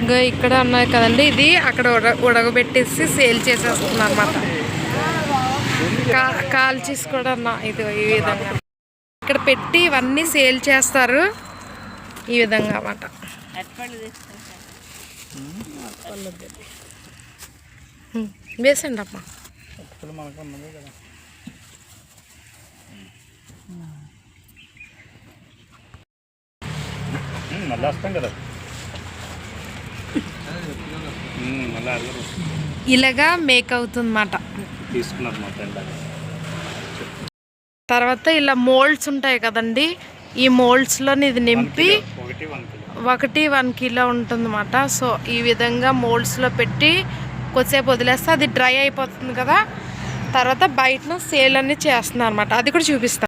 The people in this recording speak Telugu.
ఇంకా ఇక్కడ ఉన్నాయి కదండి, ఇది అక్కడ ఉడకబెట్టేసి సేల్ చేసేస్తున్నారు అన్నమాట. కాల్చేసి కూడా ఇది ఈ విధంగా ఇక్కడ పెట్టి ఇవన్నీ సేల్ చేస్తారు ఈ విధంగా అన్నమాట. వేసండి అమ్మా. ఇలాగా మేక్ అవుతుందన్నమాట. తర్వాత ఇలా మోల్డ్స్ ఉంటాయి కదండి, ఈ మోల్డ్స్లో ఇది నింపి 1 కిలో ఉంటుందన్నమాట. సో ఈ విధంగా మోల్డ్స్లో పెట్టి కొద్దిసేపు వదిలేస్తే అది డ్రై అయిపోతుంది కదా. తర్వాత బయటను సేల్ అన్ని చేస్తున్నారు అన్నమాట. అది కూడా చూపిస్తాను.